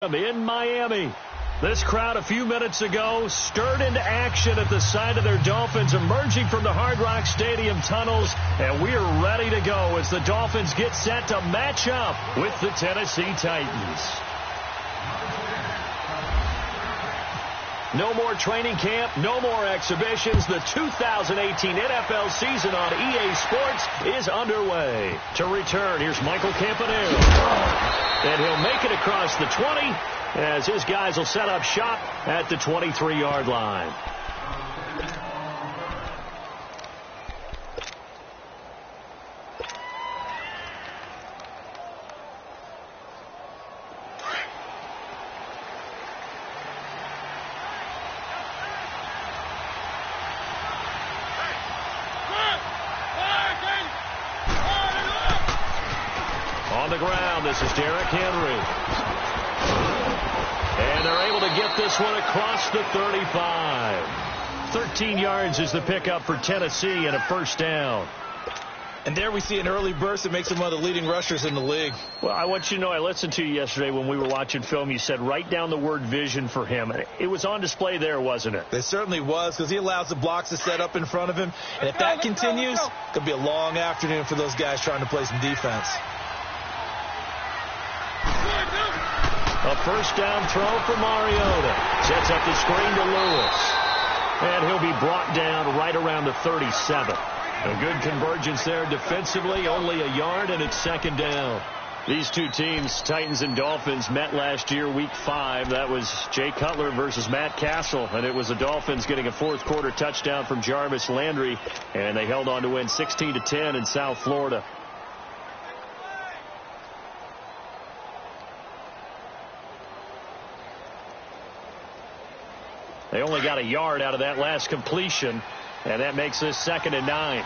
In Miami. This crowd a few minutes ago stirred into action at the sight of their Dolphins emerging from the Hard Rock Stadium tunnels, and we are ready to go as the Dolphins get set to match up with the Tennessee Titans. No more training camp, no more exhibitions. The 2018 NFL season on EA Sports is underway. To return, here's Michael Campanile. And he'll make it across the 20 as his guys will set up shop at the 23-yard line. On the ground, this is Derrick Henry. And they're able to get this one across the 35. 13 yards is the pickup for Tennessee and a first down. And there we see an early burst that makes him one of the leading rushers in the league. Well, I want you to know, I listened to you yesterday when we were watching film. You said write down the word vision for him. It was on display there, wasn't it? It certainly was, because he allows the blocks to set up in front of him. And if that continues, it could be a long afternoon for those guys trying to play some defense. A first down throw for Mariota. Sets up the screen to Lewis. And he'll be brought down right around the 37. A good convergence there defensively. Only a yard, and it's second down. These two teams, Titans and Dolphins, met last year, Week 5. That was Jay Cutler versus Matt Castle. And it was the Dolphins getting a fourth-quarter touchdown from Jarvis Landry. And they held on to win 16-10 in South Florida. They only got a yard out of that last completion, and that makes this 2nd and 9.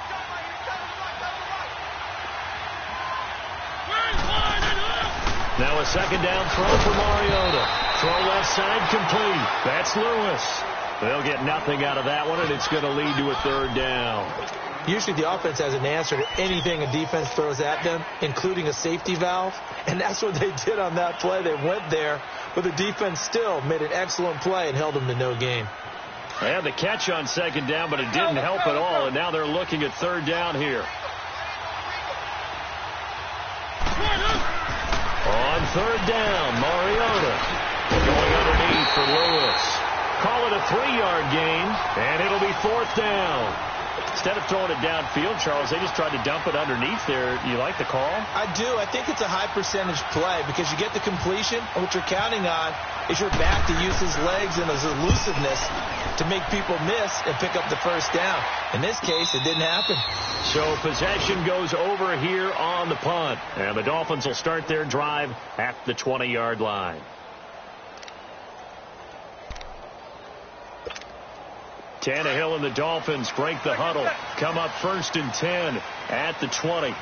Now a second down throw for Mariota. Throw left side complete. That's Lewis. They'll get nothing out of that one, and it's going to lead to a third down. Usually the offense has an answer to anything a defense throws at them, including a safety valve. And that's what they did on that play. They went there, but the defense still made an excellent play and held them to no gain. They had the catch on second down, but it didn't help at all. And now they're looking at third down here. On third down, Mariota going underneath for Lewis. Call it a 3-yard gain, and it'll be fourth down. Instead of throwing it downfield, Charles, they just tried to dump it underneath there. You like the call? I do. I think it's a high percentage play because you get the completion, and what you're counting on is your back to use his legs and his elusiveness to make people miss and pick up the first down. In this case, it didn't happen. So possession goes over here on the punt, and the Dolphins will start their drive at the 20-yard line. Tannehill and the Dolphins break the huddle. Come up 1st and 10 at the 20.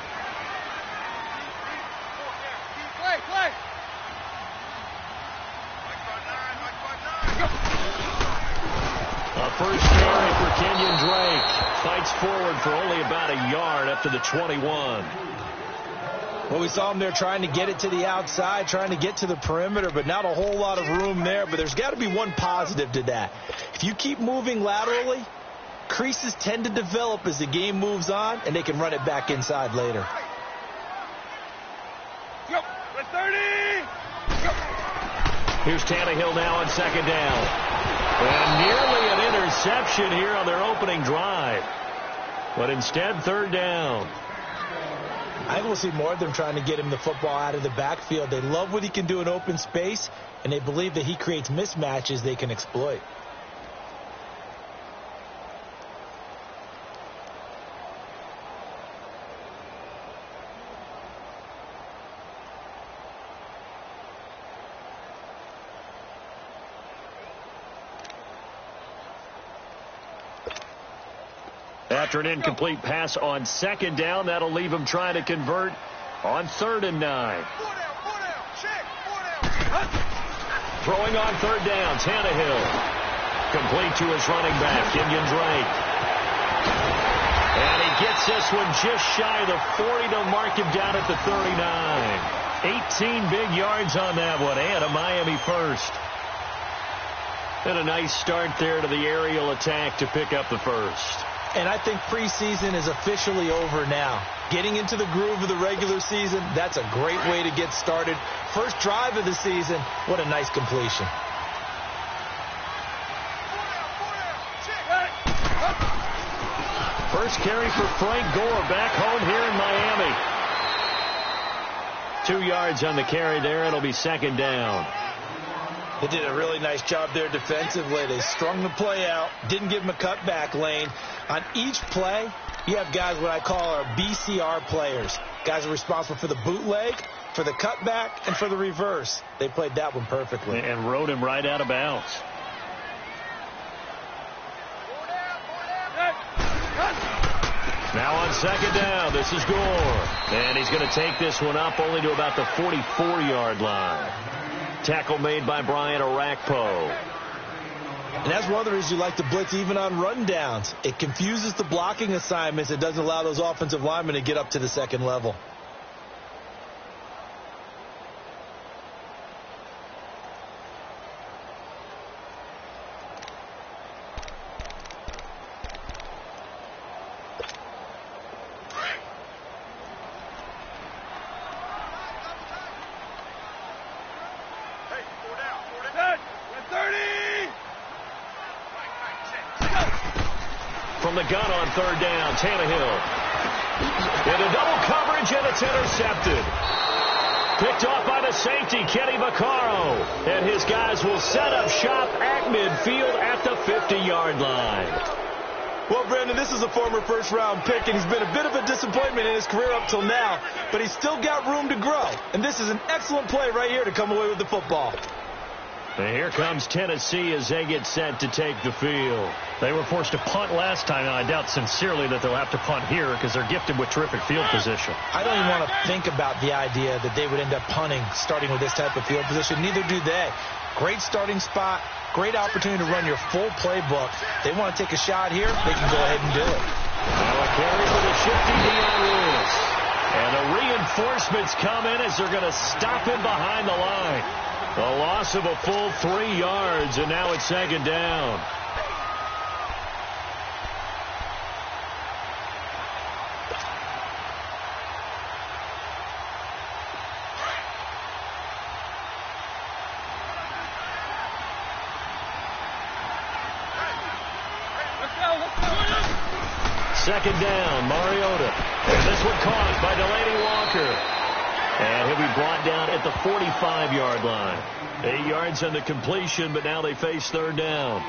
A first carry for Kenyon Drake. Fights forward for only about a yard up to the 21. Well, we saw him there trying to get it to the outside, trying to get to the perimeter, but not a whole lot of room there. But there's got to be one positive to that. If you keep moving laterally, creases tend to develop as the game moves on, and they can run it back inside later. Here's Tannehill now on second down. And nearly an interception here on their opening drive. But instead, third down. I think we'll see more of them trying to get him the football out of the backfield. They love what he can do in open space, and they believe that he creates mismatches they can exploit. After an incomplete pass on second down, that'll leave him trying to convert on 3rd and 9. Throwing on third down, Tannehill. Complete to his running back, Kenyon Drake. And he gets this one just shy of the 40 to mark him down at the 39. 18 big yards on that one, and a Miami first. And a nice start there to the aerial attack to pick up the first. And I think preseason is officially over now. Getting into the groove of the regular season, that's a great way to get started. First drive of the season, what a nice completion. First carry for Frank Gore back home here in Miami. 2 yards on the carry there. It'll be second down. They did a really nice job there defensively. They strung the play out, didn't give him a cutback lane. On each play, you have guys what I call our BCR players. Guys are responsible for the bootleg, for the cutback, and for the reverse. They played that one perfectly. And rode him right out of bounds. Now on second down, this is Gore. And he's going to take this one up only to about the 44-yard line. Tackle made by Brian Orakpo. And that's one of the reasons you like to blitz even on rundowns. It confuses the blocking assignments. It doesn't allow those offensive linemen to get up to the second level. From the gun on third down, Tannehill. Into double coverage, and it's intercepted. Picked off by the safety, Kenny Vaccaro. And his guys will set up shop at midfield at the 50-yard line. Well, Brandon, this is a former first-round pick, and he's been a bit of a disappointment in his career up till now. But he's still got room to grow. And this is an excellent play right here to come away with the football. And here comes Tennessee as they get set to take the field. They were forced to punt last time, and I doubt sincerely that they'll have to punt here because they're gifted with terrific field position. I don't even want to think about the idea that they would end up punting starting with this type of field position. Neither do they. Great starting spot, great opportunity to run your full playbook. They want to take a shot here, they can go ahead and do it. Now a carry for the shifty Dion Lewis. And the reinforcements come in as they're going to stop him behind the line. A loss of a full 3 yards, and now it's second down. Second down, Mariota. And this one caught by Delaney Walker. And he'll be brought down at the 45-yard line. 8 yards on the completion, but now they face third down.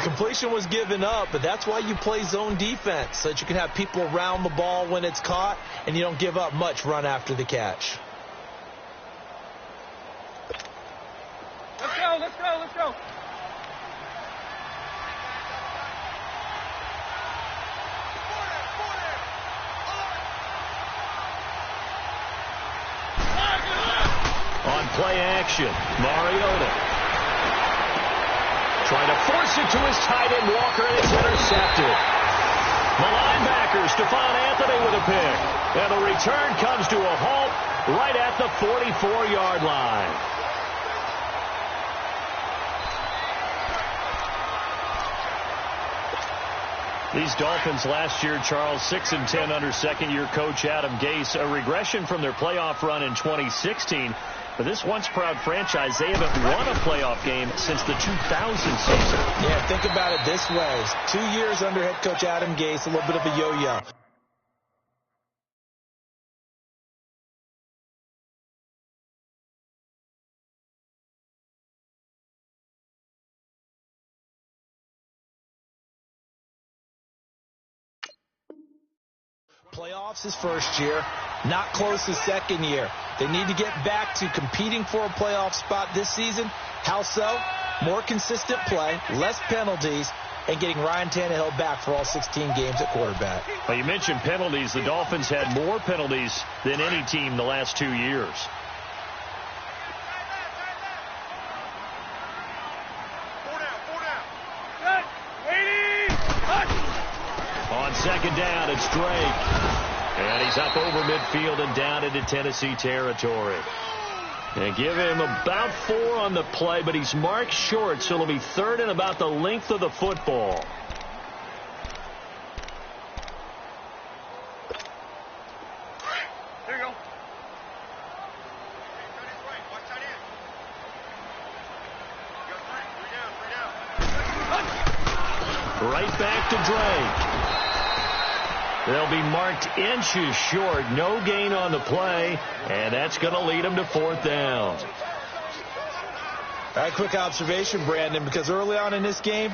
Completion was given up, but that's why you play zone defense, so that you can have people around the ball when it's caught, and you don't give up much run after the catch. Let's go, let's go, let's go. On play action, Mariota. Trying to force it to his tight end, Walker, and it's intercepted. The linebacker, Stephon Anthony, with a pick. And the return comes to a halt right at the 44-yard line. These Dolphins last year, Charles, 6-10 under second-year coach Adam Gase. A regression from their playoff run in 2016. But this once-proud franchise, they haven't won a playoff game since the 2000 season. Yeah, think about it this way. 2 years under head coach Adam Gase, a little bit of a yo-yo. Playoffs his first year, not close his second year. They need to get back to competing for a playoff spot this season. How so? More consistent play, less penalties, and getting Ryan Tannehill back for all 16 games at quarterback. Well, you mentioned penalties. The Dolphins had more penalties than any team the last 2 years. On second down, it's Drake. And he's up over midfield and down into Tennessee territory. And give him about 4 on the play, but he's marked short, so it'll be 3rd and about the length of the football. There you go. Right back to Drake. They'll be marked inches short. No gain on the play, and that's going to lead them to 4th down. All right, quick observation, Brandon, because early on in this game,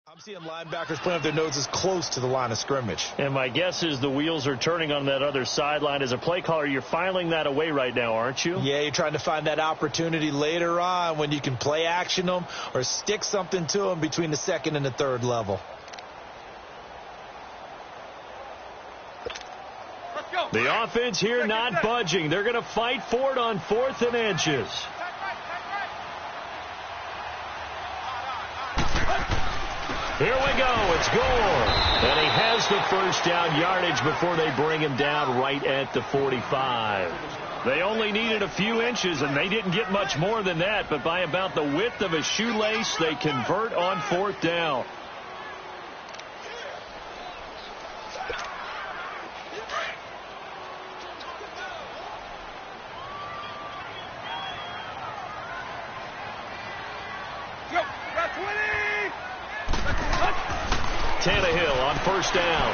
I'm seeing linebackers putting up their noses close to the line of scrimmage. And my guess is the wheels are turning on that other sideline. As a play caller, you're filing that away right now, aren't you? Yeah, you're trying to find that opportunity later on when you can play action them or stick something to them between the 2nd and the 3rd level. Let's go. The offense here not budging. They're going to fight for it on 4th and inches. Here we go. It's Gore. And he has the 1st down yardage before they bring him down right at the 45. They only needed a few inches, and they didn't get much more than that. But by about the width of a shoelace, they convert on 4th down. Go. Got 20. Tannehill on 1st down.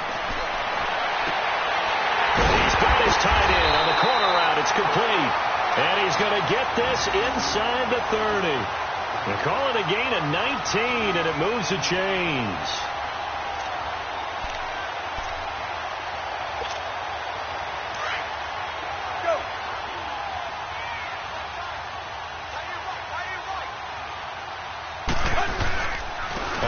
He's got his tight end on the corner route. It's complete. And he's going to get this inside the 30. They call it a gain of 19, and it moves the chains. Go.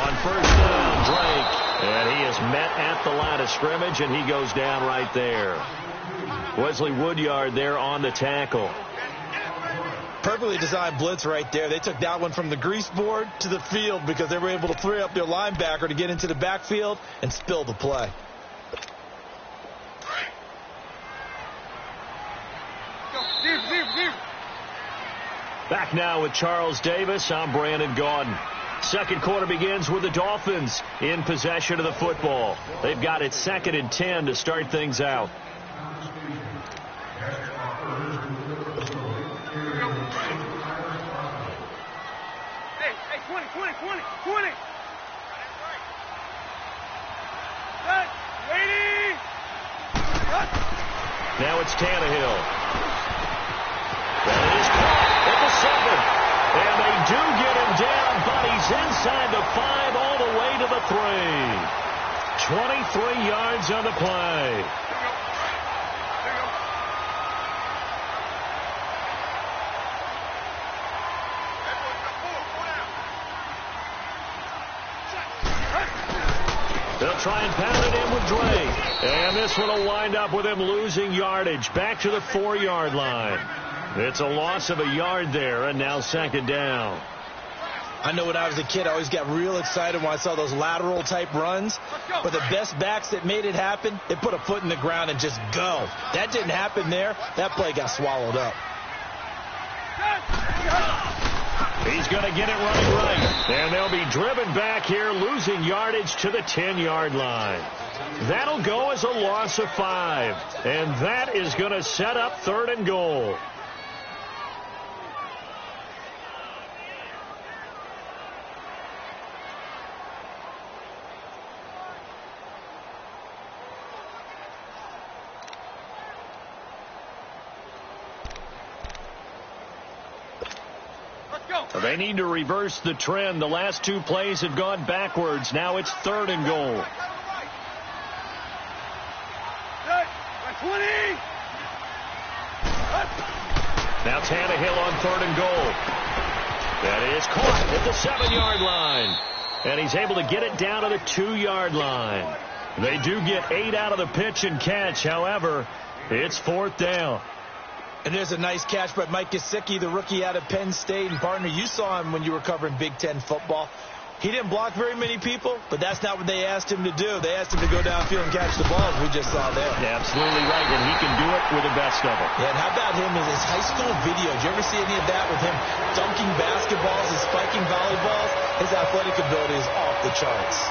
On 1st down, Drake. And he is met at the line of scrimmage, and he goes down right there. Wesley Woodyard there on the tackle. Perfectly designed blitz right there. They took that one from the grease board to the field because they were able to free up their linebacker to get into the backfield and spill the play. Go. Deep, deep, deep. Back now with Charles Davis. I'm Brandon Gaudin. 2nd quarter begins with the Dolphins in possession of the football. They've got it 2nd and 10 to start things out. Hey, 20, 20, 20, 20. Set. Waiting. Cut. Now it's Tannehill. That is caught at the 7. And they do get him down, but he's inside the 5 all the way to the 3. 23 yards on the play. They'll try and pound it in with Drake. And this one will wind up with him losing yardage back to the 4-yard line. It's a loss of a yard there, and now 2nd down. I know when I was a kid, I always got real excited when I saw those lateral-type runs. But the best backs that made it happen, they put a foot in the ground and just go. That didn't happen there. That play got swallowed up. He's going to get it running right. And they'll be driven back here, losing yardage to the 10-yard line. That'll go as a loss of 5. And that is going to set up 3rd and goal. So they need to reverse the trend. The last two plays have gone backwards. Now it's 3rd and goal. 20. Now Tannehill on 3rd and goal. That is caught at the 7-yard line. And he's able to get it down to the 2-yard line. They do get 8 out of the pitch and catch. However, it's 4th down. And there's a nice catch by Mike Gesicki, the rookie out of Penn State. And, partner, you saw him when you were covering Big Ten football. He didn't block very many people, but that's not what they asked him to do. They asked him to go downfield and catch the ball, as we just saw there. Yeah, absolutely right, and he can do it with the best of them. Yeah, and how about him in his high school video? Did you ever see any of that with him dunking basketballs and spiking volleyballs? His athletic ability is off the charts.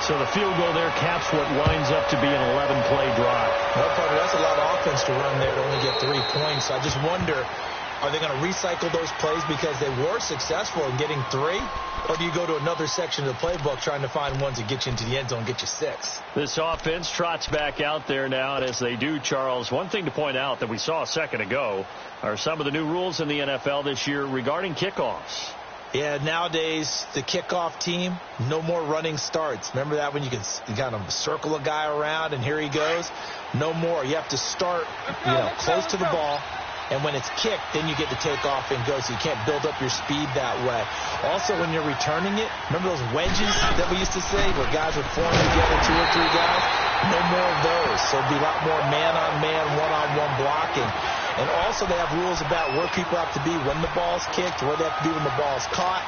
So the field goal there caps what winds up to be an 11-play drive. Well, partner, that's a lot of offense to run there to only get 3 points. So I just wonder, are they going to recycle those plays because they were successful in getting 3? Or do you go to another section of the playbook trying to find ones that get you into the end zone and get you 6? This offense trots back out there now, and as they do, Charles, one thing to point out that we saw a second ago are some of the new rules in the NFL this year regarding kickoffs. Yeah, nowadays, the kickoff team, no more running starts. Remember that when you can kind of circle a guy around and here he goes? No more. You have to start, close to the ball. And when it's kicked, then you get to take off and go, so you can't build up your speed that way. Also, when you're returning it, remember those wedges that we used to say where guys would form together, 2 or 3 guys? No more of those. So it'll be a lot more man-on-man, one-on-one blocking. And also they have rules about where people have to be when the ball's kicked, where they have to be when the ball's caught.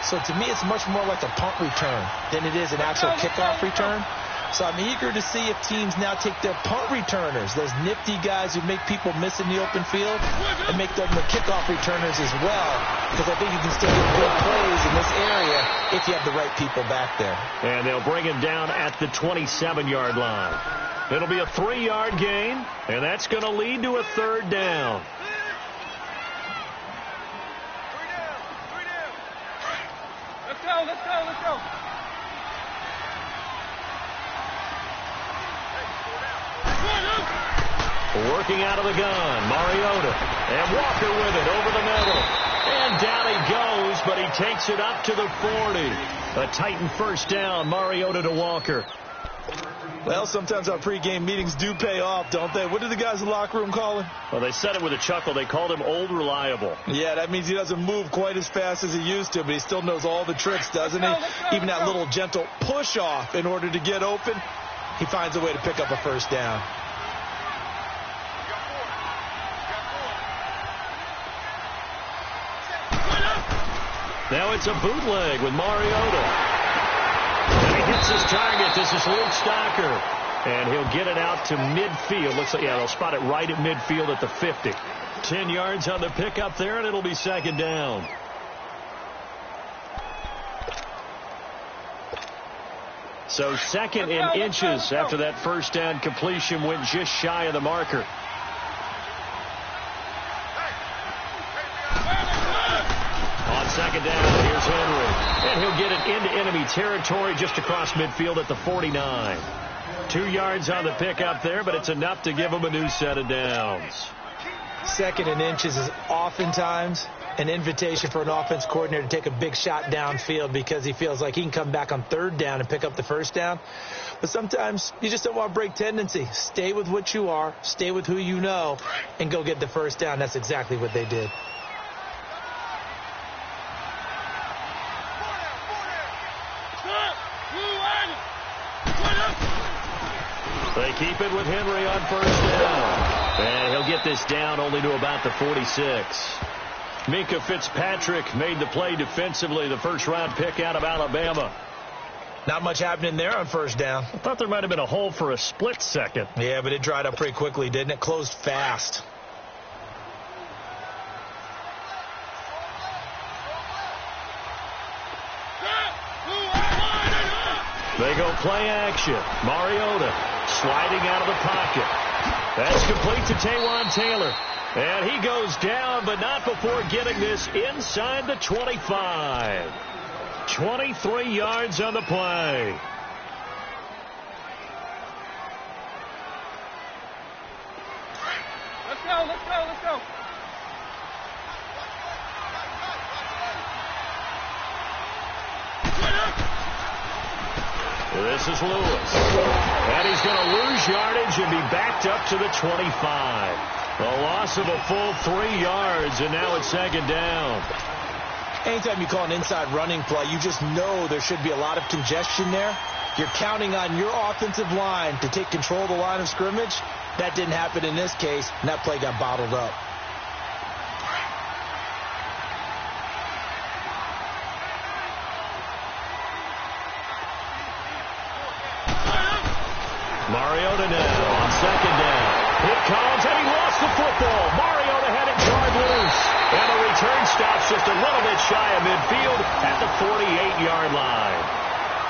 So to me, it's much more like a punt return than it is an actual kickoff return. So I'm eager to see if teams now take their punt returners, those nifty guys who make people miss in the open field, and make them the kickoff returners as well, because I think you can still get good plays in this area if you have the right people back there. And they'll bring him down at the 27-yard line. It'll be a 3-yard gain, and that's going to lead to a 3rd down. Let's go, let's go, let's go. Working out of the gun, Mariota. And Walker with it over the middle. And down he goes, but he takes it up to the 40. A Titan 1st down, Mariota to Walker. Well, sometimes our pregame meetings do pay off, don't they? What did the guys in the locker room call him? Well, they said it with a chuckle. They called him Old Reliable. Yeah, that means he doesn't move quite as fast as he used to, but he still knows all the tricks, doesn't he? Even that little gentle push-off in order to get open, he finds a way to pick up a 1st down. Now it's a bootleg with Mariota. And he hits his target. This is Luke Stocker. And he'll get it out to midfield. Looks like, yeah, they'll spot it right at midfield at the 50. 10 yards on the pickup there, and it'll be 2nd down. So 2nd in inches after that 1st down completion went just shy of the marker. On 2nd down, here's Henry. And he'll get it into enemy territory just across midfield at the 49. 2 yards on the pickup there, but it's enough to give him a new set of downs. 2nd in inches is oftentimes an invitation for an offense coordinator to take a big shot downfield because he feels like he can come back on 3rd down and pick up the 1st down. But sometimes you just don't want to break tendency. Stay with what you are, stay with who you know, and go get the 1st down. That's exactly what they did. They keep it with Henry on 1st down. And he'll get this down only to about the 46. Minkah Fitzpatrick made the play defensively, the 1st-round pick out of Alabama. Not much happening there on 1st down. I thought there might have been a hole for a split second. Yeah, but it dried up pretty quickly, didn't it? Closed fast. They go play action. Mariota sliding out of the pocket. That's complete to Taywan Taylor. And he goes down, but not before getting this inside the 25. 23 yards on the play. Let's go, let's go, let's go. This is Lewis. And he's going to lose yardage and be backed up to the 25. A loss of a full 3 yards, and now it's second down. Anytime you call an inside running play, you just know there should be a lot of congestion there. You're counting on your offensive line to take control of the line of scrimmage. That didn't happen in this case, and that play got bottled up. Mariota now on second down. Here comes, and he lost the football. Mariota had it jarred loose. And the return stops just a little bit shy of midfield at the 48-yard line.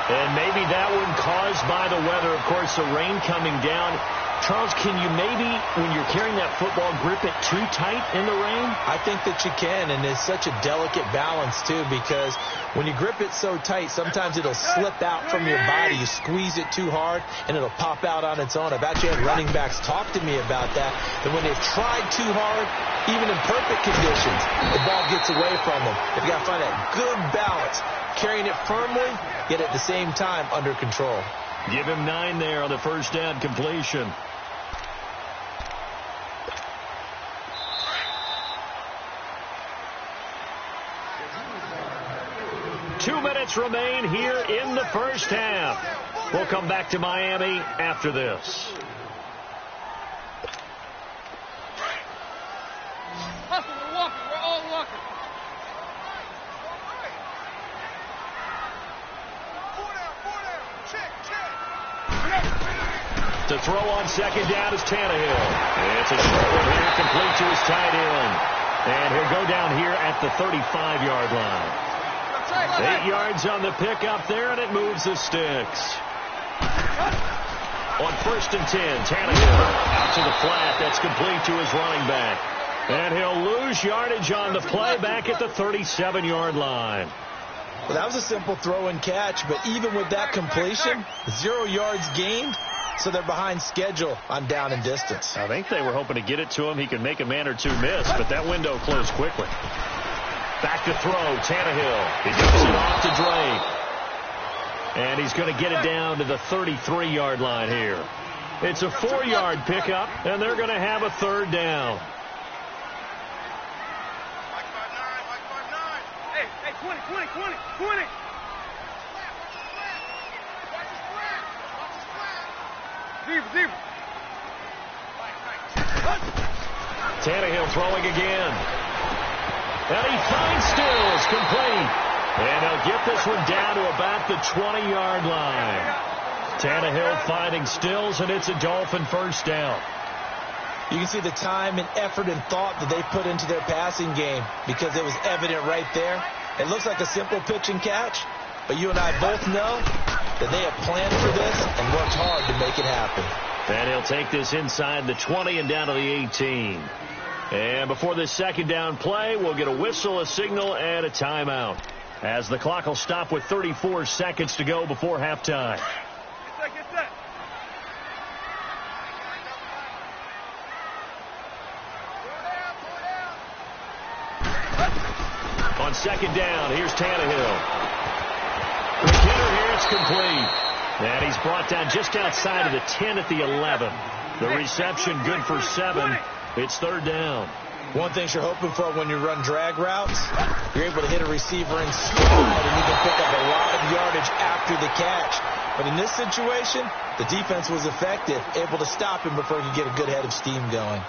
And maybe that one caused by the weather. Of course, the rain coming down. Charles, can you maybe, when you're carrying that football, grip it too tight in the rain? I think that you can, and it's such a delicate balance, too, because when you grip it so tight, sometimes it'll slip out from your body. You squeeze it too hard, and it'll pop out on its own. I've actually had running backs talk to me about that when they've tried too hard, even in perfect conditions, the ball gets away from them. They've got to find that good balance, carrying it firmly, yet at the same time under control. Give him 9 there on the first down completion. Two minutes remain here in the first half. We'll come back to Miami after this. Hustle, we're walking. We're all walking. To throw on second down is Tannehill. It's a short one here, complete to his tight end. And he'll go down here at the 35-yard line. 8 yards on the pickup there, and it moves the sticks. On first and 10, Tannehill out to the flat. That's complete to his running back. And he'll lose yardage on the play back at the 37-yard line. Well, that was a simple throw and catch, but even with that completion, 0 yards gained, so they're behind schedule on down and distance. I think they were hoping to get it to him. He could make a man or two miss, but that window closed quickly. Back to throw, Tannehill. He gives it off to Drake. And he's going to get it down to the 33-yard line here. It's a 4-yard pickup, and they're going to have a third down. Hey, 20. Zebra. Tannehill throwing again. And he finds Stills, complete. And they'll get this one down to about the 20-yard line. Tannehill finding Stills, and it's a Dolphin first down. You can see the time and effort and thought that they put into their passing game because it was evident right there. It looks like a simple pitch and catch, but you and I both know that they have planned for this and worked hard to make it happen. And he'll take this inside the 20 and down to the 18. And before this second down play, we'll get a whistle, a signal, and a timeout, as the clock will stop with 34 seconds to go before halftime. Get set. On second down, here's Tannehill. McKinnon here, it's complete. And he's brought down just outside of the 10 at the 11. The reception good for 7. It's third down. One thing you're hoping for when you run drag routes, you're able to hit a receiver in stride and you can pick up a lot of yardage after the catch. But in this situation, the defense was effective, able to stop him before he could get a good head of steam going.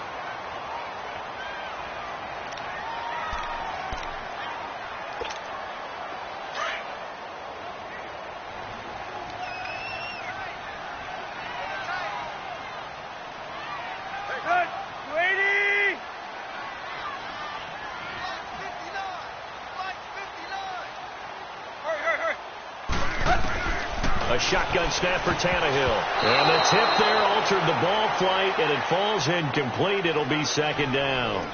A shotgun snap for Tannehill. And the tip there altered the ball flight, and it falls incomplete. It'll be second down.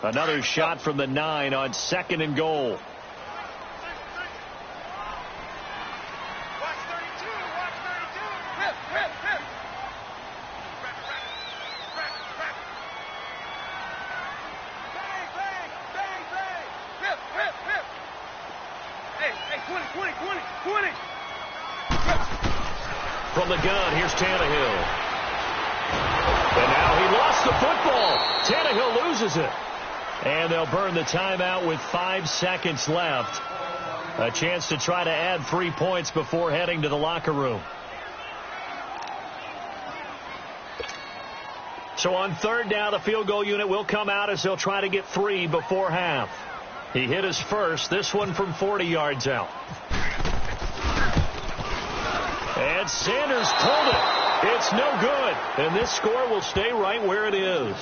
Another shot from the 9 on second and goal. 20. From the gun, here's Tannehill. And now he lost the football. Tannehill loses it. And they'll burn the timeout with 5 seconds left. A chance to try to add 3 points before heading to the locker room. So on third down, the field goal unit will come out as they'll try to get 3 before half. He hit his first, this one from 40 yards out. And Sanders pulled it. It's no good. And this score will stay right where it is.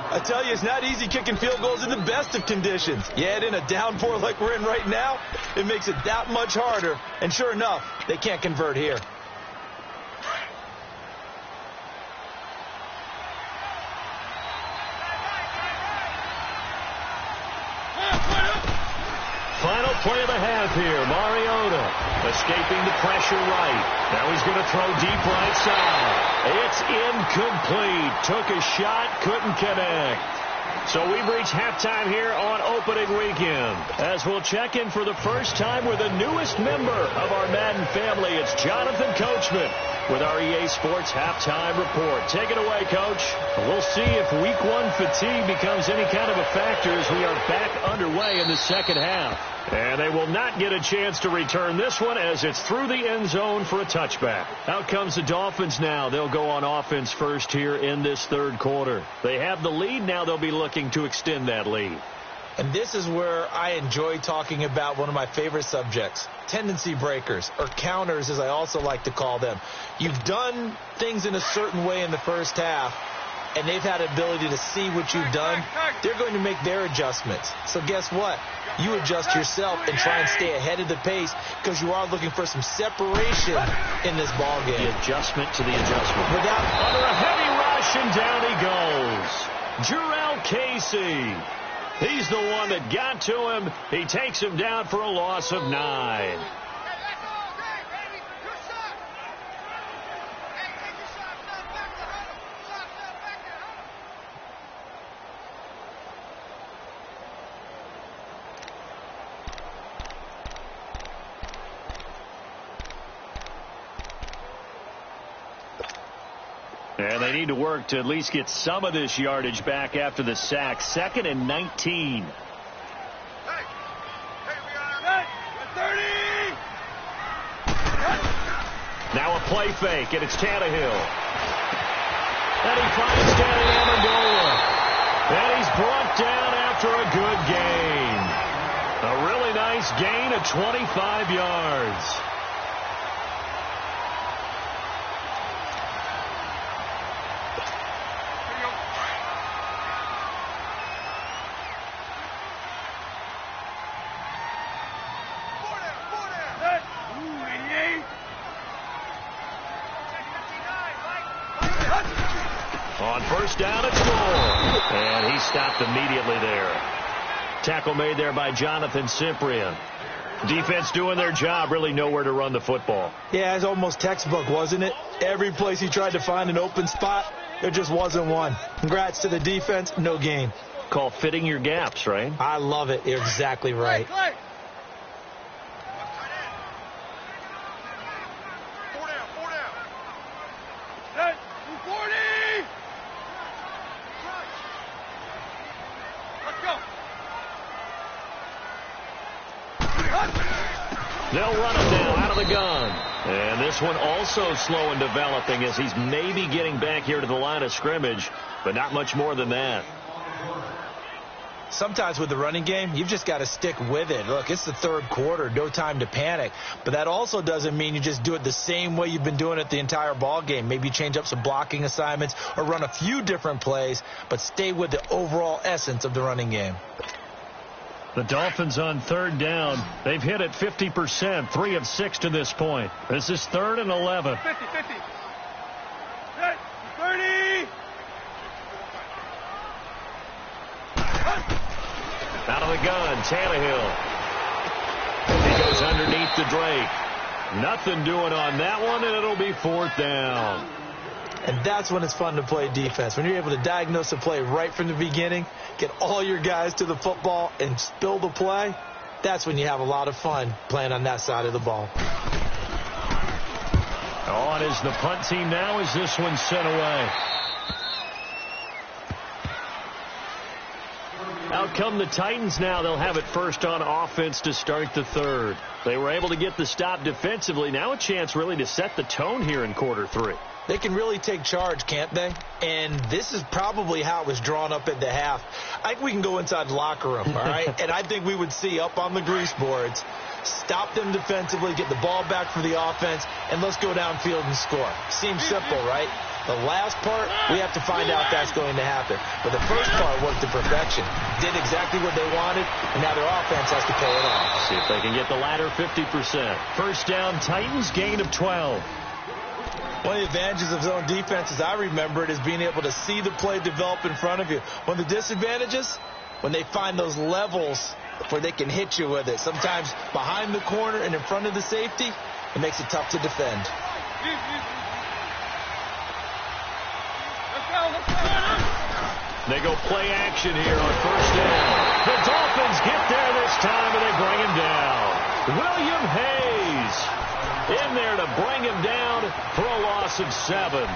I tell you, it's not easy kicking field goals in the best of conditions. Yet in a downpour like we're in right now, it makes it that much harder. And sure enough, they can't convert here. Final play of the half here. Mariota escaping the pressure right. Now he's going to throw deep right side. It's incomplete. Took a shot, couldn't connect. So we've reached halftime here on opening weekend. As we'll check in for the first time with the newest member of our Madden family, it's Jonathan Coachman with our EA Sports Halftime Report. Take it away, Coach. We'll see if Week 1 fatigue becomes any kind of a factor as we are back underway in the second half. And they will not get a chance to return this one as it's through the end zone for a touchback. Out comes the Dolphins now. They'll go on offense first here in this third quarter. They have the lead. Now they'll be looking to extend that lead. And this is where I enjoy talking about one of my favorite subjects, tendency breakers, or counters as I also like to call them. You've done things in a certain way in the first half, and they've had ability to see what you've done. They're going to make their adjustments. So guess what? You adjust yourself and try and stay ahead of the pace because you are looking for some separation in this ball game. The adjustment to the adjustment. Without under a heavy rush, and down he goes. Jurrell Casey. He's the one that got to him. He takes him down for a loss of 9. And they need to work to at least get some of this yardage back after the sack. 2nd and 19. Now a play fake, and it's Tannehill. And he finds Danny Amendola. And he's brought down after a good gain. A really nice gain of 25 yards. On first down, it's Moore. And he stopped immediately there. Tackle made there by Jonathan Cyprien. Defense doing their job, really nowhere to run the football. Yeah, it's almost textbook, wasn't it? Every place he tried to find an open spot, there just wasn't one. Congrats to the defense, no gain. Call fitting your gaps, right? I love it. You're exactly right. They'll run him now out of the gun. And this one also slow in developing as he's maybe getting back here to the line of scrimmage, but not much more than that. Sometimes with the running game, you've just got to stick with it. Look, it's the third quarter, no time to panic. But that also doesn't mean you just do it the same way you've been doing it the entire ball game. Maybe change up some blocking assignments or run a few different plays, but stay with the overall essence of the running game. The Dolphins on third down. They've hit it 50%, 3 of 6 to this point. This is 3rd and 11. 50, 30. Out of the gun, Tannehill. He goes underneath to Drake. Nothing doing on that one, and it'll be 4th down. And that's when it's fun to play defense. When you're able to diagnose a play right from the beginning, get all your guys to the football, and spill the play, That's when you have a lot of fun playing on that side of the ball. On is the punt team now as this one's sent away. Out come the Titans now. They'll have it first on offense to start the third. They were able to get the stop defensively. Now a chance really to set the tone here in quarter 3. They can really take charge, can't they? And this is probably how it was drawn up at the half. I think we can go inside the locker room, all right? And I think we would see up on the grease boards, stop them defensively, get the ball back for the offense, and let's go downfield and score. Seems simple, right? The last part, we have to find out that's going to happen. But the first part worked to perfection. Did exactly what they wanted, and now their offense has to pull it off. See if they can get the latter 50%. First down, Titans, gain of 12. One of the advantages of zone defense, as I remember it, is being able to see the play develop in front of you. One of the disadvantages, when they find those levels where they can hit you with it, sometimes behind the corner and in front of the safety, it makes it tough to defend. They go play action here on first down. The Dolphins get there this time, and they bring him down. William Hayes in there to bring him down for a loss of 7.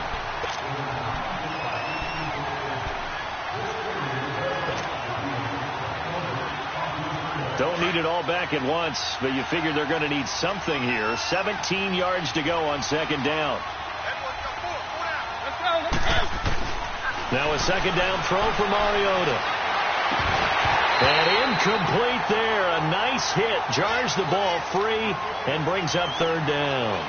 Don't need it all back at once, but you figure they're going to need something here. 17 yards to go on second down. Now a second down throw for Mariota. And incomplete there. A nice hit. Jars the ball free and brings up third down.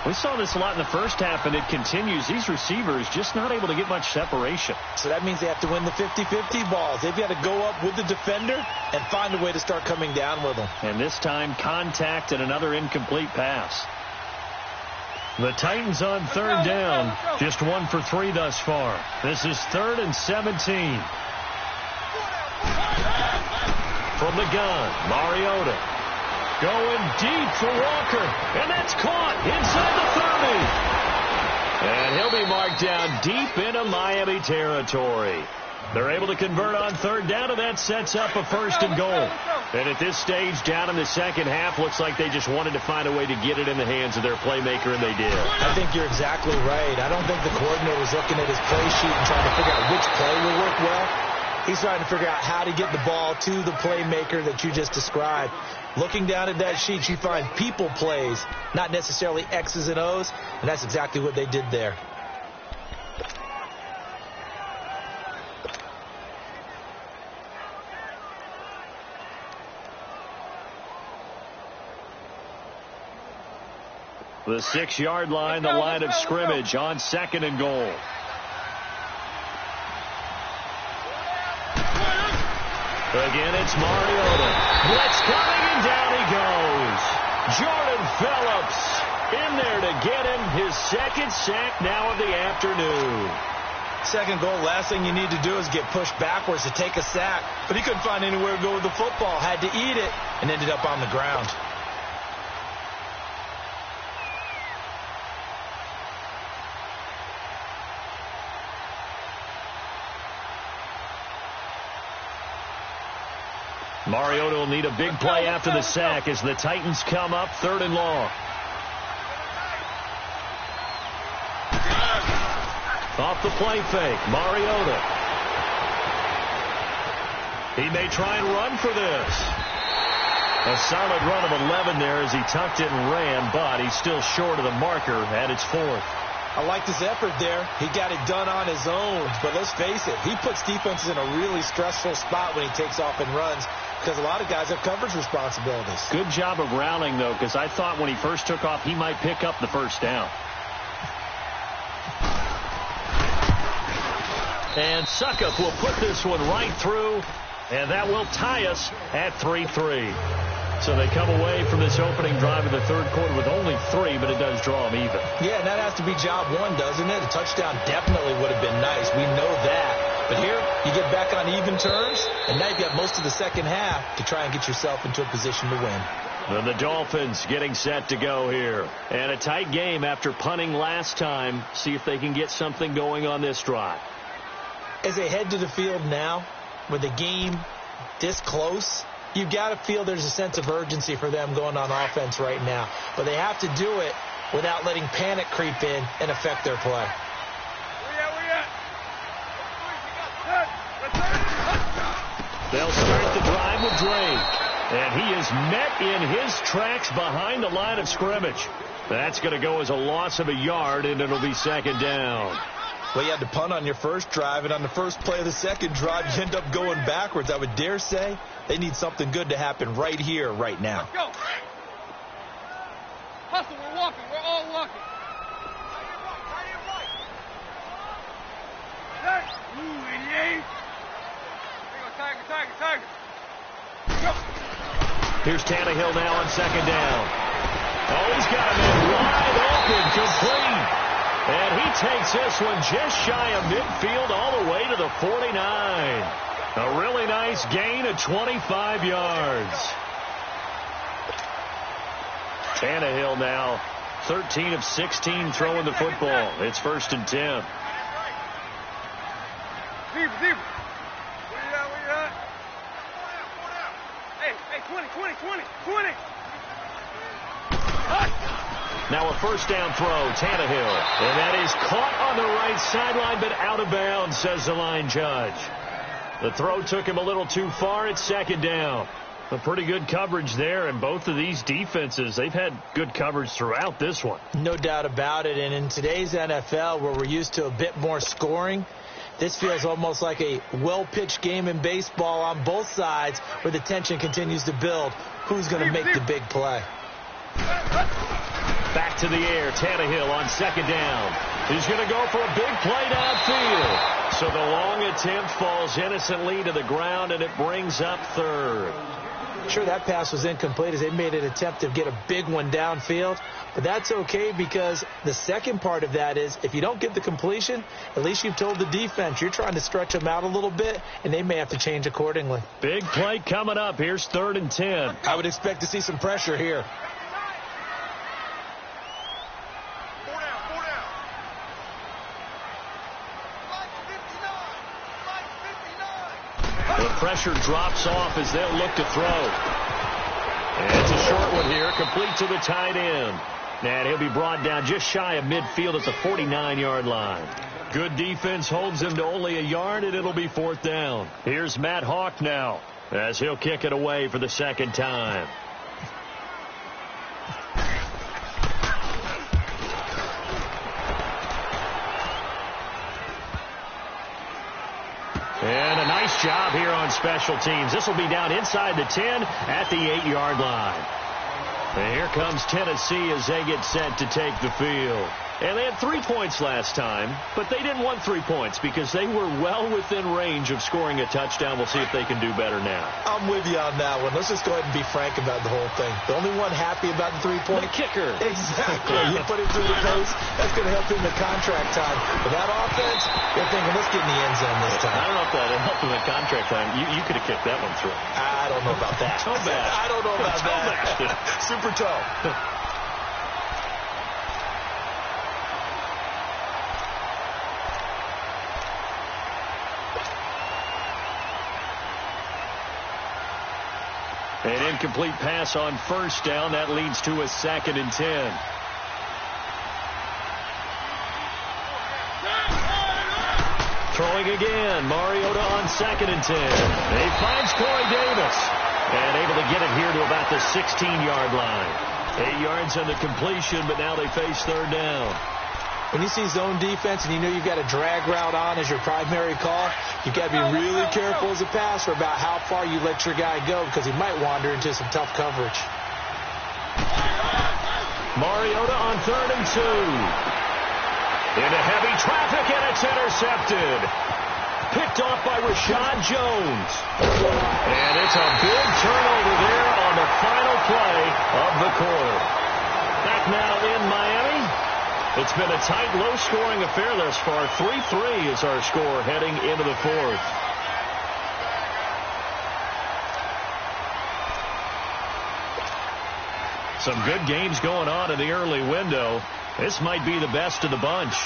We saw this a lot in the first half, and it continues. These receivers just not able to get much separation. So that means they have to win the 50-50 balls. They've got to go up with the defender and find a way to start coming down with them. And this time, contact and another incomplete pass. The Titans on third down. Just 1 for 3 thus far. This is 3rd and 17. From the gun, Mariota going deep for Walker. And that's caught inside the 30. And he'll be marked down deep into Miami territory. They're able to convert on third down, and that sets up a 1st and goal. And at this stage, down in the second half, looks like they just wanted to find a way to get it in the hands of their playmaker, and they did. I think you're exactly right. I don't think the coordinator was looking at his play sheet and trying to figure out which play will work well. He's trying to figure out how to get the ball to the playmaker that you just described. Looking down at that sheet, you find people plays, not necessarily X's and O's, and that's exactly what they did there. The 6-yard line, the line of scrimmage on 2nd and goal. Again, it's Mariota. Blitz coming, and down he goes. Jordan Phillips in there to get him his 2nd sack now of the afternoon. 2nd goal, last thing you need to do is get pushed backwards to take a sack. But he couldn't find anywhere to go with the football. Had to eat it and ended up on the ground. Mariota will need a big play after the sack as the Titans come up 3rd and long. Off the play fake, Mariota. He may try and run for this. A solid run of 11 there as he tucked it and ran, but he's still short of the marker at its 4th. I liked his effort there. He got it done on his own. But let's face it, he puts defenses in a really stressful spot when he takes off and runs because a lot of guys have coverage responsibilities. Good job of rallying, though, because I thought when he first took off, he might pick up the 1st down. And Suckup will put this one right through, and that will tie us at 3-3. So they come away from this opening drive of the 3rd quarter with only 3, but it does draw them even. Yeah, and that has to be job 1, doesn't it? A touchdown definitely would have been nice. We know that. But here, you get back on even terms, and now you've got most of the second half to try and get yourself into a position to win. And the Dolphins getting set to go here. And a tight game after punting last time. See if they can get something going on this drive. As they head to the field now, with the game this close, You've got to feel there's a sense of urgency for them going on offense right now. But they have to do it without letting panic creep in and affect their play. They'll start the drive with Drake. And he is met in his tracks behind the line of scrimmage. That's going to go as a loss of a yard, and it'll be second down. Well, you had to punt on your first drive, and on the first play of the second drive, you end up going backwards. I would dare say they need something good to happen right here, right now. Let's go. Hustle, we're walking. We're all walking. Ooh, 88. Here you go, Tiger, Tiger, Tiger. Go. Here's Tannehill now on second down. Oh, he's got him in wide open, complete. And he takes this one just shy of midfield all the way to the 49. A really nice gain of 25 yards. Tannehill now 13 of 16 throwing the football. It's 1st and 10. Deep. Where you at? Hey, 20. Now a first down throw, Tannehill. And that is caught on the right sideline, but out of bounds, says the line judge. The throw took him a little too far. It's second down. A pretty good coverage there, and both of these defenses, they've had good coverage throughout this one. No doubt about it, and in today's NFL, where we're used to a bit more scoring, this feels almost like a well-pitched game in baseball on both sides where the tension continues to build. Who's going to make the big play? Back to the air, Tannehill on second down. He's going to go for a big play downfield. So the long attempt falls innocently to the ground, and it brings up third. Sure, that pass was incomplete as they made an attempt to get a big one downfield. But that's okay because the second part of that is if you don't get the completion, at least you've told the defense you're trying to stretch them out a little bit, and they may have to change accordingly. Big play coming up. Here's 3rd and 10. I would expect to see some pressure here. The pressure drops off as they'll look to throw. And it's a short one here, complete to the tight end. And he'll be brought down just shy of midfield at the 49-yard line. Good defense holds him to only a yard, and it'll be 4th down. Here's Matt Hawk now as he'll kick it away for the second time. And a nice job here on special teams. This will be down inside the 10 at the 8-yard line. And here comes Tennessee as they get set to take the field. And they had 3 points last time, but they didn't want 3 points because they were well within range of scoring a touchdown. We'll see if they can do better now. I'm with you on that one. Let's just go ahead and be frank about the whole thing. The only one happy about the 3-point. The kicker. Exactly. You put him through the pace. That's going to help him in contract time. But that offense, they're thinking, let's get in the end zone this time. I don't know if that helped him in contract time. You could have kicked that one through. I don't know about that. Toe bash. I don't know about that. Super toe. An incomplete pass on first down. That leads to a 2nd and 10. Throwing again. Mariota on 2nd and 10. And he finds Corey Davis. And able to get it here to about the 16-yard line. 8 yards on the completion, but now they face 3rd down. When you see zone defense and you know you've got a drag route on as your primary call, you've got to be really careful as a passer about how far you let your guy go because he might wander into some tough coverage. Mariota on 3rd and 2. Into heavy traffic, and it's intercepted. Picked off by Rashad Jones. And it's a big turnover there on the final play of the quarter. Back now in Miami. It's been a tight, low-scoring affair thus far. 3-3 is our score heading into the 4th. Some good games going on in the early window. This might be the best of the bunch.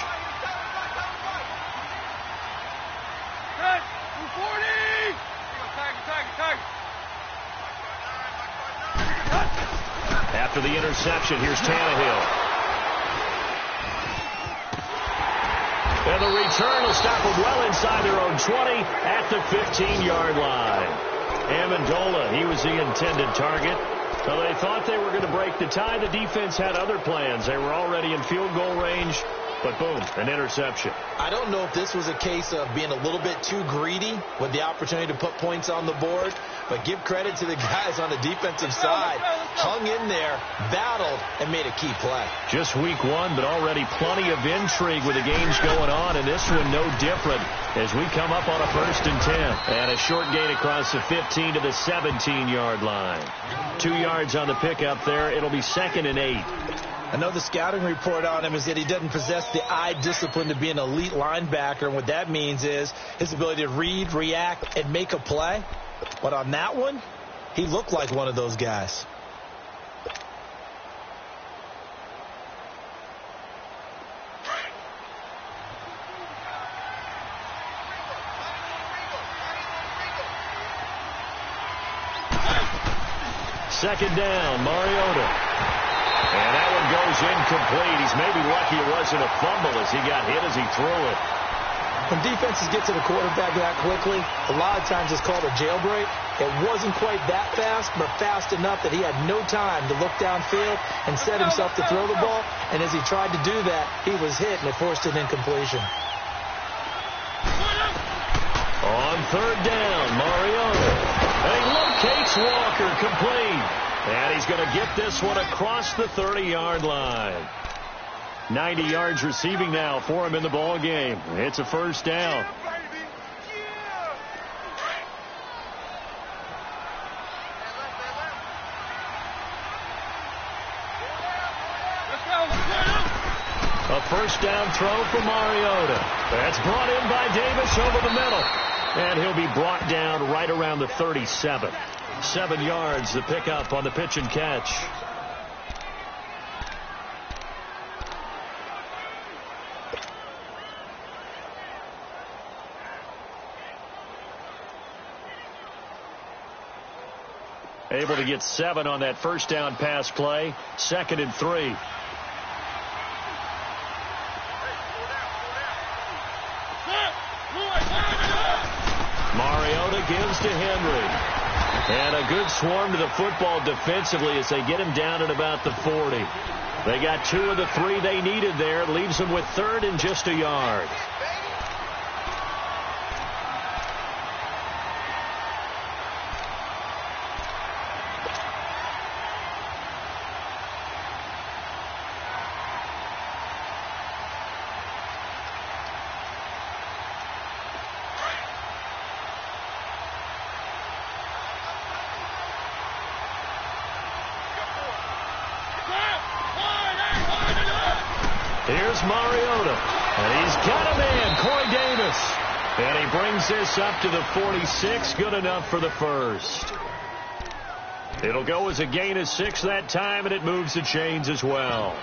after the interception. Here's Tannehill. And the return will stop them well inside their own 20 at the 15-yard line. Amendola, he was the intended target. So they thought they were going to break the tie. The defense had other plans. They were already in field goal range. But boom, an interception. I don't know if this was a case of being a little bit too greedy with the opportunity to put points on the board, but give credit to the guys on the defensive side. Hung in there, battled, and made a key play. Just week one, but already plenty of intrigue with the games going on, and this one no different as we come up on a 1st and 10. And a short gain across the 15 to the 17-yard line. 2 yards on the pickup there. It'll be 2nd and 8. I know the scouting report on him is that he doesn't possess the eye discipline to be an elite linebacker. And what that means is his ability to read, react, and make a play. But on that one, he looked like one of those guys. Second down, Mariota. And that one goes incomplete. He's maybe lucky it wasn't a fumble as he got hit as he threw it. When defenses get to the quarterback that quickly, a lot of times it's called a jailbreak. It wasn't quite that fast, but fast enough that he had no time to look downfield and set himself to throw the ball. And as he tried to do that, he was hit, and it forced an incompletion. On 3rd down, Mariota. And he locates Walker, complete. And he's going to get this one across the 30-yard line. 90 yards receiving now for him in the ball game. It's a 1st down. A 1st down throw for Mariota. That's brought in by Davis over the middle. And he'll be brought down right around the 37. 7 yards, the pickup on the pitch and catch. Able to get 7 on that 1st down pass play. 2nd and 3. Mariota gives to Henry. And a good swarm to the football defensively as they get him down at about the 40. They got 2 of the 3 they needed there. Leaves them with 3rd and just a yard. Here's Mariota, and he's got a man, Corey Davis. And he brings this up to the 46, good enough for the 1st. It'll go as a gain of 6 that time, and it moves the chains as well.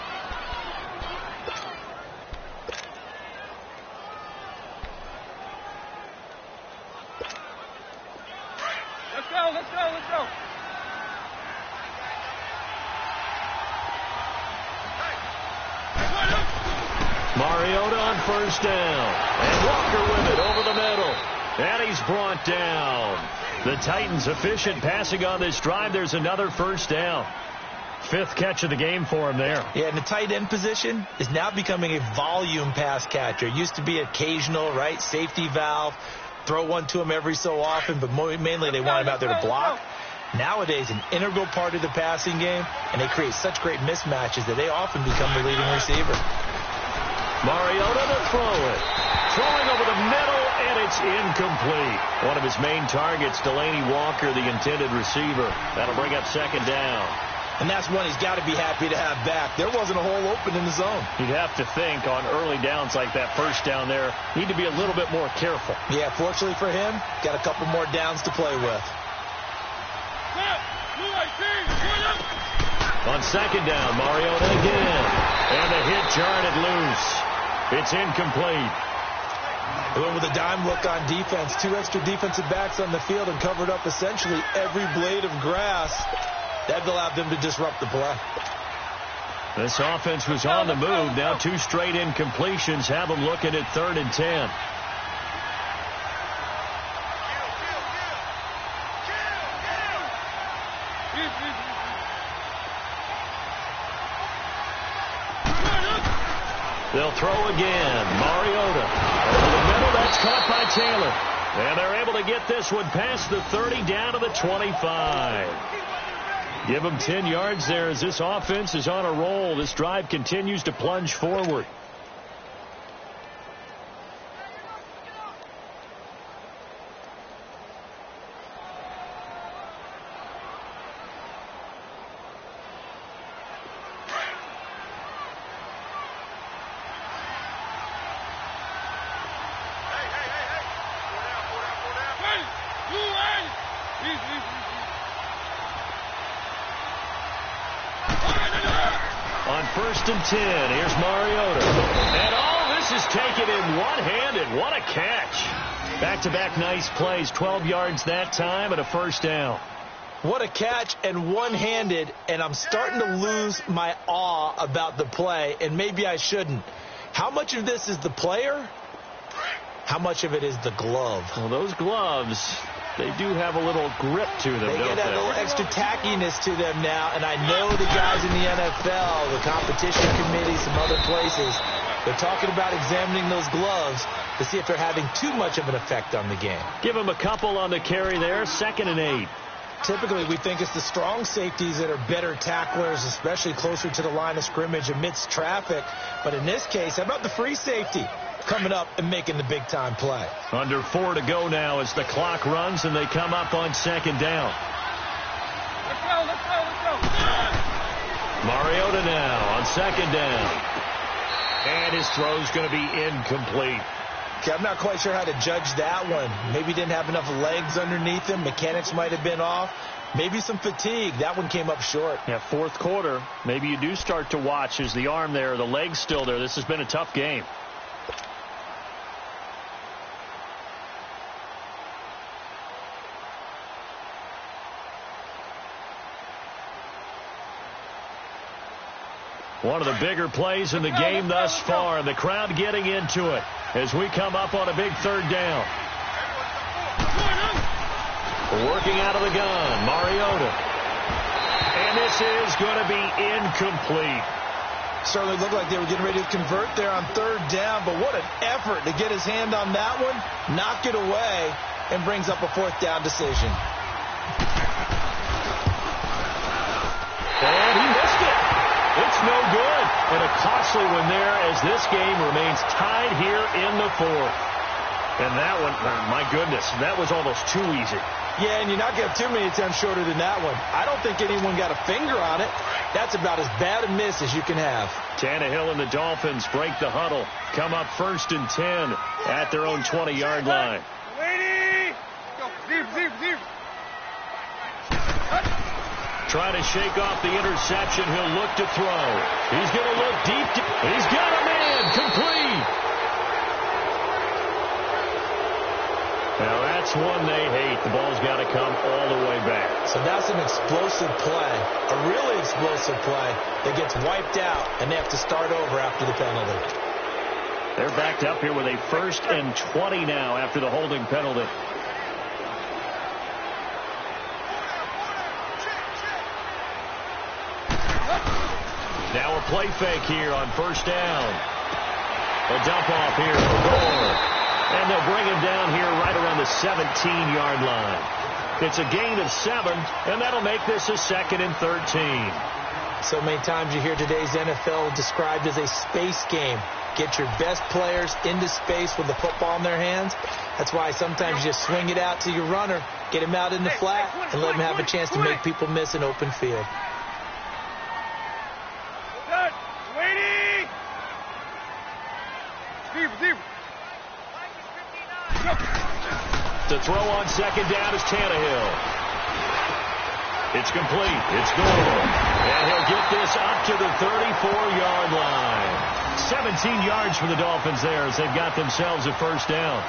Let's go, let's go, let's go. Mariota on 1st down. And Walker with it over the middle. And he's brought down. The Titans efficient passing on this drive. There's another 1st down. 5th catch of the game for him there. Yeah, and the tight end position is now becoming a volume pass catcher. It used to be occasional, right? Safety valve. Throw one to him every so often, but mainly they want him out there to block. Nowadays, an integral part of the passing game, and they create such great mismatches that they often become the leading receiver. Mariota to throw it. Throwing over the middle, and it's incomplete. One of his main targets, Delaney Walker, the intended receiver. That'll bring up 2nd down. And that's one he's got to be happy to have back. There wasn't a hole open in the zone. You'd have to think on early downs like that 1st down there, need to be a little bit more careful. Yeah, fortunately for him, got a couple more downs to play with. On 2nd down, Mariota again. And the hit jarred it loose. It's incomplete. Went with a dime look on defense. 2 extra defensive backs on the field and covered up essentially every blade of grass. That allowed them to disrupt the play. This offense was on the move. Now 2 straight incompletions have them looking at 3rd and 10. They'll throw again. Mariota over the middle. That's caught by Taylor. And they're able to get this one past the 30 down to the 25. Give them 10 yards there as this offense is on a roll. This drive continues to plunge forward. On 1st and 10, here's Mariota. And all this is taken in one-handed. What a catch. Back-to-back nice plays. 12 yards that time and a 1st down. What a catch and one-handed, and I'm starting to lose my awe about the play, and maybe I shouldn't. How much of this is the player? How much of it is the glove? Well, those gloves, they do have a little grip to them, They don't get a little extra tackiness to them now, and I know the guys in the NFL, the competition committee, some other places, they're talking about examining those gloves to see if they're having too much of an effect on the game. Give them a couple on the carry there, 2nd and 8. Typically, we think it's the strong safeties that are better tacklers, especially closer to the line of scrimmage amidst traffic. But in this case, how about the free safety coming up and making the big-time play? Under 4 to go now as the clock runs and they come up on 2nd down. Let's go. Mariota now on 2nd down. And his throw's going to be incomplete. Okay, I'm not quite sure how to judge that one. Maybe didn't have enough legs underneath him. Mechanics might have been off. Maybe some fatigue. That one came up short. Yeah, 4th quarter. Maybe you do start to watch. Is the arm there, the leg's still there? This has been a tough game. One of the bigger plays in the game thus far. The crowd getting into it as we come up on a big 3rd down. Working out of the gun, Mariota. And this is going to be incomplete. Certainly looked like they were getting ready to convert there on 3rd down, but what an effort to get his hand on that one, knock it away, and brings up a 4th down decision. And he missed it. It's no good. And a costly one there as this game remains tied here in the 4th. And that one, my goodness, that was almost too easy. Yeah, and you're not going to have too many attempts shorter than that one. I don't think anyone got a finger on it. That's about as bad a miss as you can have. Tannehill and the Dolphins break the huddle. Come up 1st and 10 at their own 20-yard line. Lady! Go, deep. Trying to shake off the interception. He'll look to throw. He's going to look deep. He's got a man. Complete. Now, that's one they hate. The ball's got to come all the way back. So that's an explosive play, a really explosive play that gets wiped out, and they have to start over after the penalty. They're backed up here with a 1st and 20 now after the holding penalty. Now a play fake here on 1st down. A dump off here for Gore. And they'll bring him down here right around the 17-yard line. It's a gain of 7, and that'll make this a 2nd and 13. So many times you hear today's NFL described as a space game. Get your best players into space with the football in their hands. That's why sometimes you just swing it out to your runner, get him out in the flat, and let him have a chance to make people miss an open field. The throw on 2nd down is Tannehill. It's complete. It's Gore. And he'll get this up to the 34-yard line. 17 yards for the Dolphins there as they've got themselves a 1st down.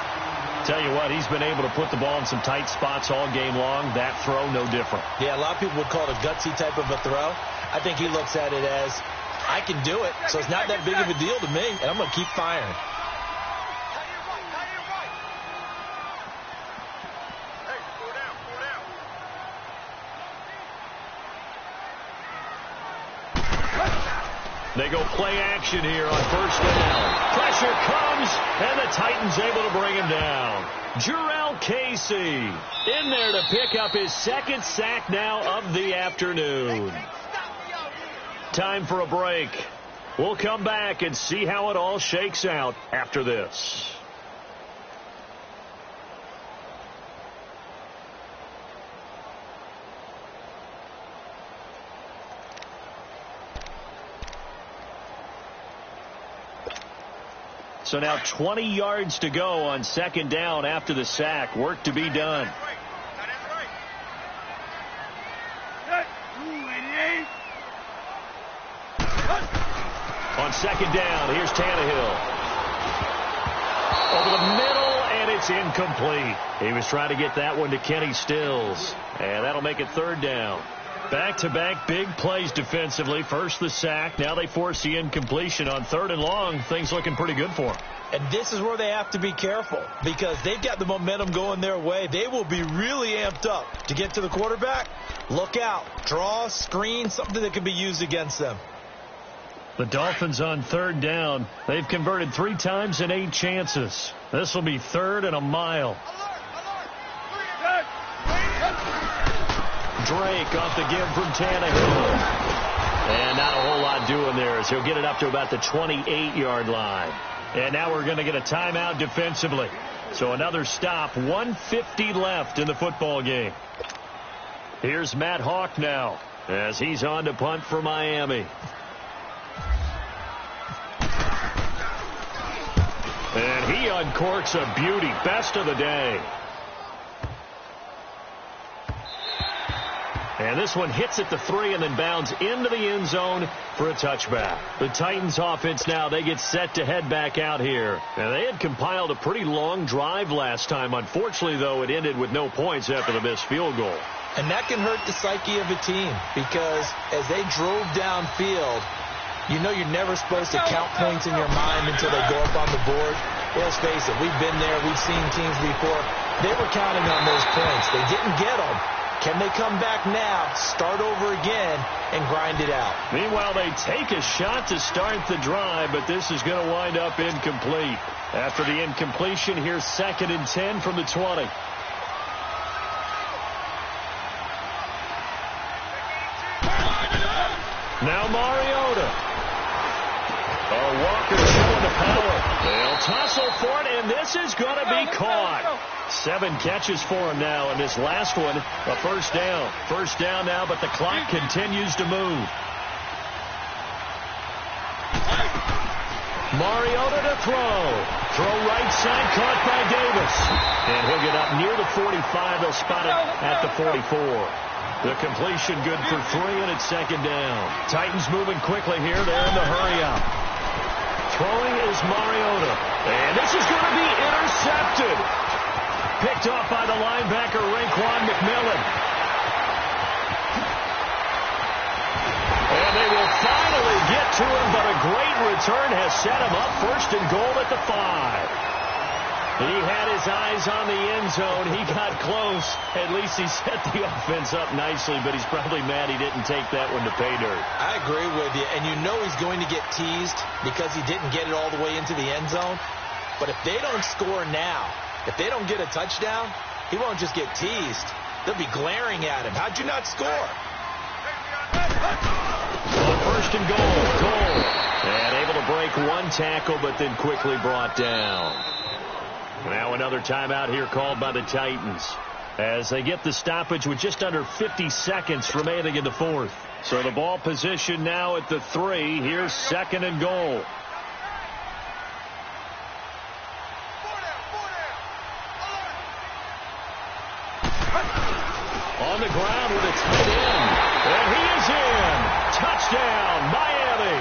Tell you what, he's been able to put the ball in some tight spots all game long. That throw, no different. Yeah, a lot of people would call it a gutsy type of a throw. I think he looks at it as, I can do it, so it's not that big of a deal to me, and I'm going to keep firing. They go play action here on first down. Pressure comes, and the Titans able to bring him down. Jurrell Casey in there to pick up his second sack now of the afternoon. Time for a break. We'll come back and see how it all shakes out after this. So now 20 yards to go on second down after the sack. Work to be done. On second down, here's Tannehill. Over the middle, and it's incomplete. He was trying to get that one to Kenny Stills. And that'll make it third down. Back-to-back big plays defensively. First the sack. Now they force the incompletion on third and long. Things looking pretty good for them. And this is where they have to be careful because they've got the momentum going their way. They will be really amped up to get to the quarterback. Look out. Draw, screen, something that can be used against them. The Dolphins on third down. They've converted 3 times in 8 chances. This will be third and a mile. Drake off the give from Tannehill. And not a whole lot doing there as he'll get it up to about the 28-yard line. And now we're going to get a timeout defensively. So another stop, 1:50 left in the football game. Here's Matt Hawk now as he's on to punt for Miami. And he uncorks a beauty. Best of the day. And this one hits at the 3 and then bounds into the end zone for a touchback. The Titans offense now, they get set to head back out here. And they had compiled a pretty long drive last time. Unfortunately, though, it ended with no points after the missed field goal. And that can hurt the psyche of a team because as they drove downfield, you know you're never supposed to count points in your mind until they go up on the board. Well, let's face it, we've been there. We've seen teams before. They were counting on those points. They didn't get them. Can they come back now, start over again, and grind it out? Meanwhile, they take a shot to start the drive, but this is going to wind up incomplete. After the incompletion, here's 2nd and 10 from the 20. Now Mariota. Walker showing the power. They'll tussle for it, and this is going to be caught. 7 catches for him now, and this last one, a first down. First down now, but the clock continues to move. Mariota to throw. Throw right side, caught by Davis. And he'll get up near the 45. They'll spot it at the 44. The completion good for 3, and it's 2nd down. Titans moving quickly here. They're in the hurry up. Throwing is Mariota. And this is going to be intercepted. Picked off by the linebacker, Raekwon McMillan. And they will finally get to him, but a great return has set him up. 1st and goal at the 5. He had his eyes on the end zone. He got close. At least he set the offense up nicely, but he's probably mad he didn't take that one to pay dirt. I agree with you, and you know he's going to get teased because he didn't get it all the way into the end zone. But if they don't score now, if they don't get a touchdown, he won't just get teased. They'll be glaring at him. How'd you not score? On 1st and goal. And able to break 1 tackle, but then quickly brought down. Now another timeout here called by the Titans as they get the stoppage with just under 50 seconds remaining in the 4th. So the ball position now at the 3. Here's 2nd and goal. On the ground with a tight end. And he is in. Touchdown, Miami.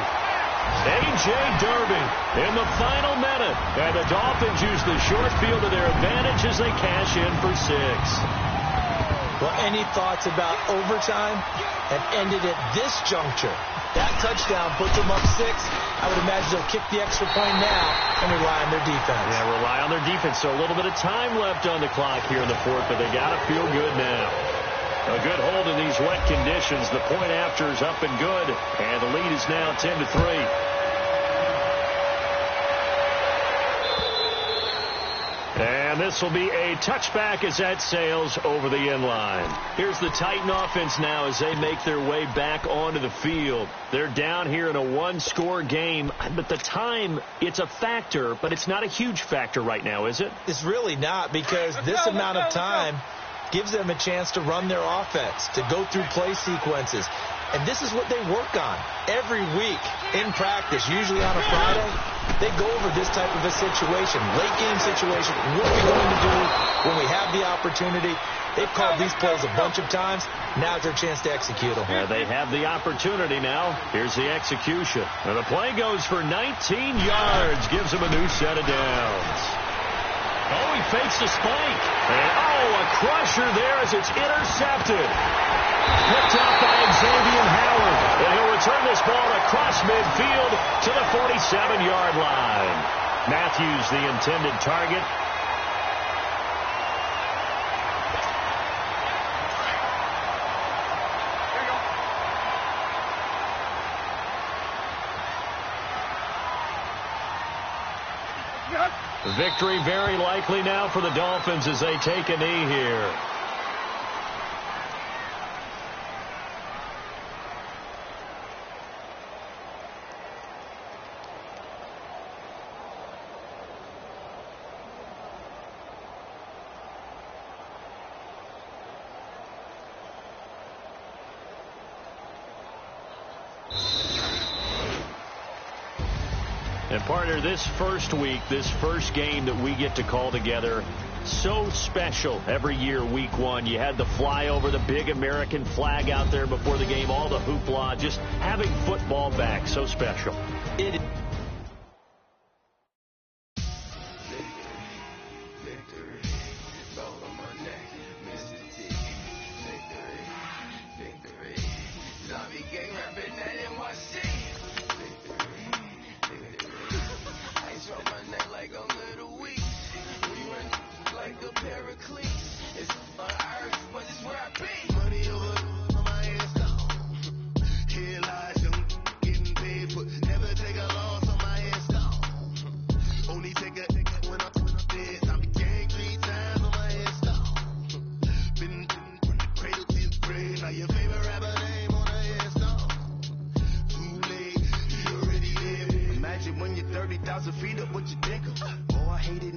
A.J. A.J. Derby in the final minute. And the Dolphins use the short field to their advantage as they cash in for 6. Well, any thoughts about overtime have ended at this juncture. That touchdown puts them up 6. I would imagine they'll kick the extra point now and rely on their defense. Yeah, rely on their defense. So a little bit of time left on the clock here in the fourth, but they got to feel good now. A good hold in these wet conditions. The point after is up and good, and the lead is now 10-3. And this will be a touchback as that sails over the end line. Here's the Titan offense now as they make their way back onto the field. They're down here in a one-score game, but the time, it's a factor, but it's not a huge factor right now, is it? It's really not, because this amount of time gives them a chance to run their offense, to go through play sequences. And this is what they work on every week in practice, usually on a Friday. They go over this type of a situation, late game situation. What are we going to do when we have the opportunity? They've called these plays a bunch of times. Now's their chance to execute them. Yeah, they have the opportunity now. Here's the execution. And the play goes for 19 yards, gives them a new set of downs. Oh, he fakes the spike. And, a crusher there as it's intercepted. Picked up by Xavier Howard. And he'll return this ball across midfield to the 47-yard line. Matthews, the intended target. Victory very likely now for the Dolphins as they take a knee here. And partner, this first week, this first game that we get to call together, so special every year, week one. You had the flyover, the big American flag out there before the game, all the hoopla, just having football back, so special. It is. Feet up, what you think of? Oh, I hate it.